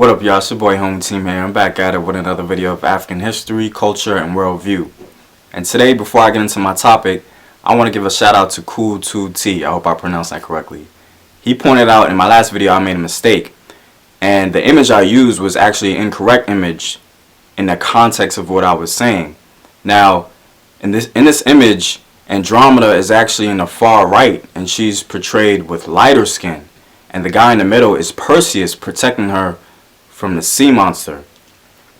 What up, y'all? It's your boy Home Team here. I'm back at it with another video of African history, culture, and worldview. And today, before I get into my topic, I want to give a shout out to Cool2T. I hope I pronounced that correctly. He pointed out in my last video I made a mistake, and the image I used was actually an incorrect image in the context of what I was saying. Now, in this image, Andromeda is actually in the far right, and she's portrayed with lighter skin, and the guy in the middle is Perseus protecting her from the sea monster.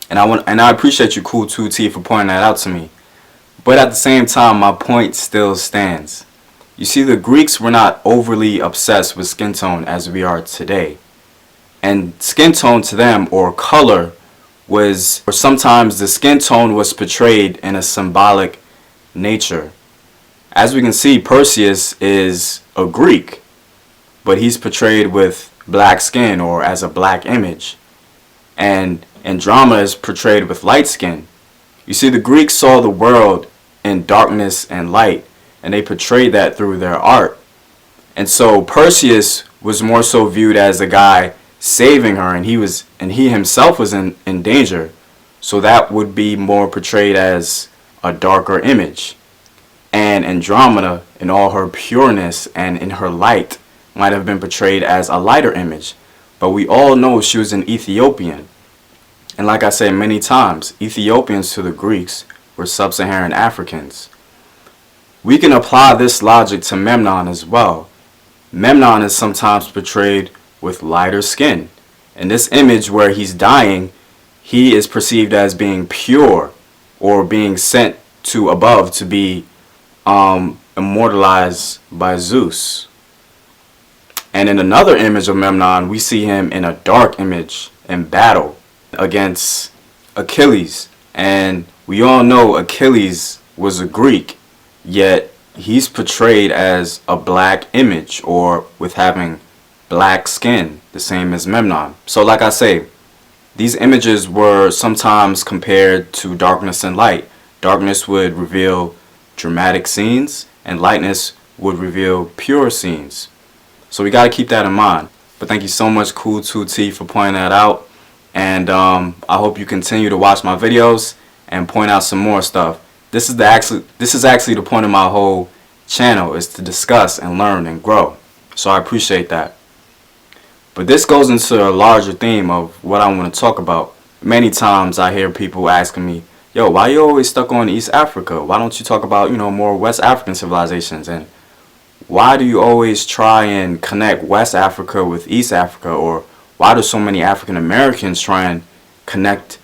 And I appreciate you, Cool2T, for pointing that out to me. But at the same time, my point still stands. You see, the Greeks were not overly obsessed with skin tone as we are today. And skin tone to them, or color, or sometimes the skin tone was portrayed in a symbolic nature. As we can see, Perseus is a Greek, but he's portrayed with black skin or as a black image. And Andromeda is portrayed with light skin. You see, the Greeks saw the world in darkness and light, and they portrayed that through their art. And so Perseus was more so viewed as a guy saving her, and he himself was in danger. So that would be more portrayed as a darker image. And Andromeda, in all her pureness and in her light, might have been portrayed as a lighter image. But we all know she was an Ethiopian. And like I said many times, Ethiopians to the Greeks were sub-Saharan Africans. We can apply this logic to Memnon as well. Memnon is sometimes portrayed with lighter skin. In this image where he's dying, he is perceived as being pure or being sent to above to be immortalized by Zeus. And in another image of Memnon, we see him in a dark image in battle against Achilles. And we all know Achilles was a Greek, yet he's portrayed as a black image or with having black skin, the same as Memnon. So like I say, these images were sometimes compared to darkness and light. Darkness would reveal dramatic scenes, and lightness would reveal pure scenes. So we got to keep that in mind. But thank you so much, Cool2T, for pointing that out. And I hope you continue to watch my videos and point out some more stuff. This is actually the point of my whole channel, is to discuss and learn and grow. So I appreciate that. But this goes into a larger theme of what I want to talk about. Many times I hear people asking me, yo, why are you always stuck on East Africa? Why don't you talk about, more West African civilizations? And why do you always try and connect West Africa with East Africa? Or why do so many African Americans try and connect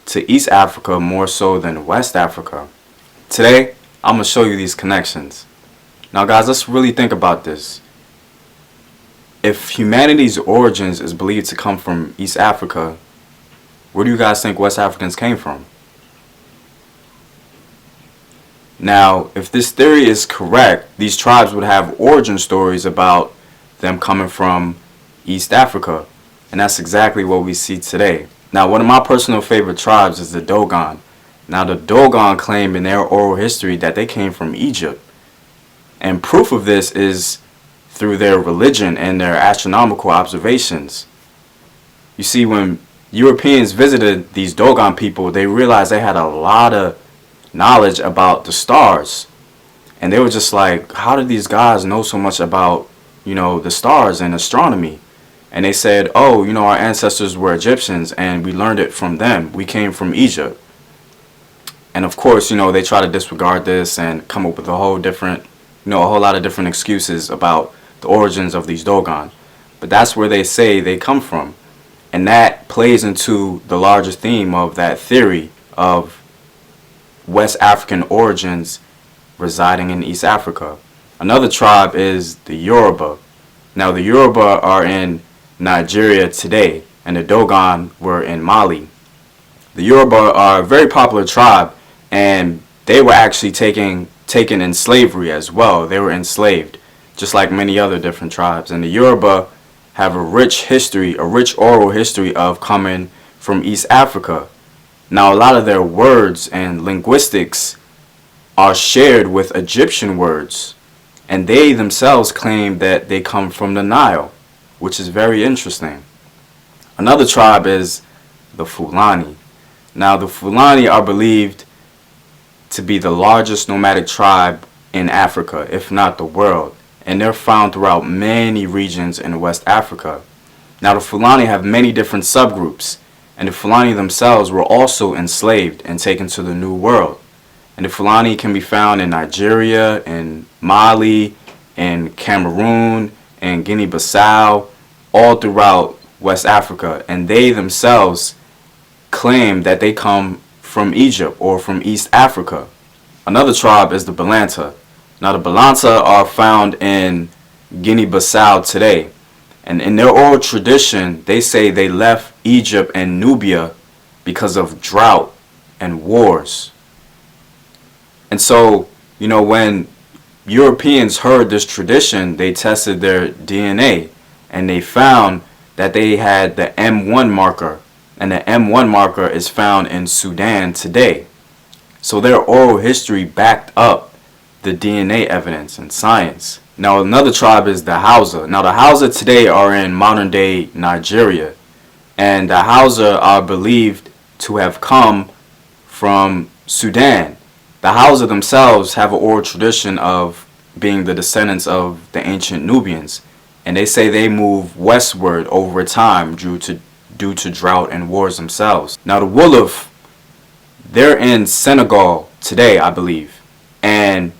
to East Africa more so than West Africa? Today, I'm going to show you these connections. Now guys, let's really think about this. If humanity's origins is believed to come from East Africa, where do you guys think West Africans came from? Now, if this theory is correct, these tribes would have origin stories about them coming from East Africa. And that's exactly what we see today. Now, one of my personal favorite tribes is the Dogon. Now, the Dogon claim in their oral history that they came from Egypt. And proof of this is through their religion and their astronomical observations. You see, when Europeans visited these Dogon people, they realized they had a lot of knowledge about the stars. And they were just like, how did these guys know so much about, the stars and astronomy? And they said, oh, our ancestors were Egyptians and we learned it from them. We came from Egypt. And of course, they try to disregard this and come up with a whole lot of different excuses about the origins of these Dogon. But that's where they say they come from. And that plays into the larger theme of that theory of West African origins residing in East Africa. Another tribe is the Yoruba. Now the Yoruba are in Nigeria today, and the Dogon were in Mali. The Yoruba are a very popular tribe, and they were actually taken in slavery as well. They were enslaved, just like many other different tribes. And the Yoruba have a rich oral history of coming from East Africa. Now, a lot of their words and linguistics are shared with Egyptian words, and they themselves claim that they come from the Nile, which is very interesting. Another tribe is the Fulani. Now, the Fulani are believed to be the largest nomadic tribe in Africa, if not the world, and they're found throughout many regions in West Africa. Now, the Fulani have many different subgroups, and the Fulani themselves were also enslaved and taken to the New World. And the Fulani can be found in Nigeria, in Mali, in Cameroon, in Guinea-Bissau, all throughout West Africa, and they themselves claim that they come from Egypt or from East Africa. Another tribe is the Balanza. Now, the Balanza are found in Guinea-Bissau today, and in their oral tradition, they say they left Egypt and Nubia because of drought and wars. And so, when Europeans heard this tradition, they tested their DNA, and they found that they had the M1 marker, and the M1 marker is found in Sudan today. So their oral history backed up the DNA evidence and science. Now, another tribe is the Hausa. Now, the Hausa today are in modern-day Nigeria, and the Hausa are believed to have come from Sudan. The Hausa themselves have an oral tradition of being the descendants of the ancient Nubians, and they say they move westward over time due to drought and wars themselves. Now, the Wolof, they're in Senegal today, I believe, and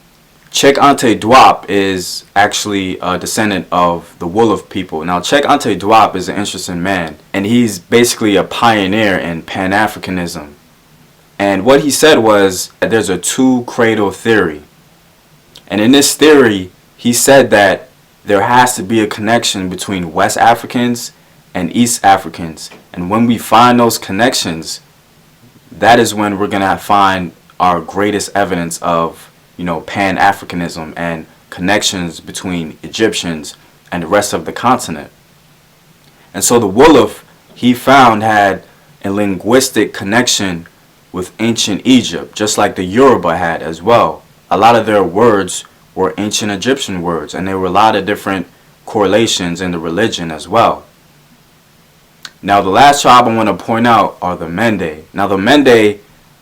Cheikh Anta Diop is actually a descendant of the Wolof people. Now, Cheikh Anta Diop is an interesting man, and he's basically a pioneer in Pan-Africanism. And what he said was that there's a two-cradle theory. And in this theory, he said that there has to be a connection between West Africans and East Africans. And when we find those connections, that is when we're going to find our greatest evidence of, Pan-Africanism and connections between Egyptians and the rest of the continent. And so the Wolof, he found, had a linguistic connection with ancient Egypt, just like the Yoruba had as well. A lot of their words were ancient Egyptian words, and there were a lot of different correlations in the religion as well. Now, the last tribe I want to point out are the Mende. Now, the Mende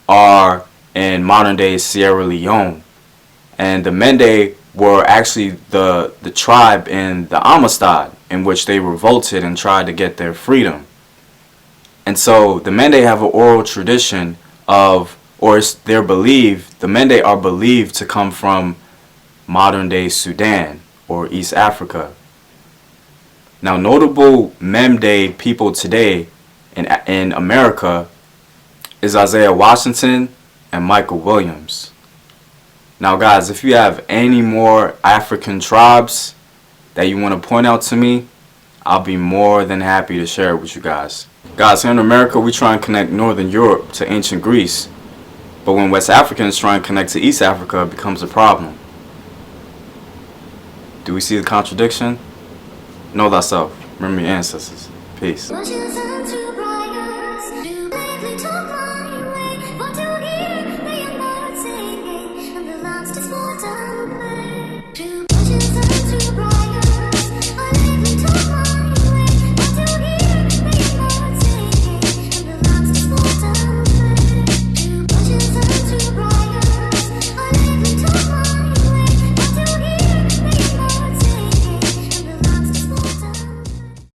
are in modern-day Sierra Leone, and the Mende were actually the tribe in the Amistad, in which they revolted and tried to get their freedom. And so the Mende have an oral tradition of, or they're believed, the Mende are believed to come from modern-day Sudan or East Africa. Now, notable Mende people today in America is Isaiah Washington and Michael Williams. Now, guys, if you have any more African tribes that you want to point out to me, I'll be more than happy to share it with you guys. Guys, here in America, we try and connect Northern Europe to ancient Greece. But when West Africans try and connect to East Africa, it becomes a problem. Do we see the contradiction? Know thyself. Remember your ancestors. Peace.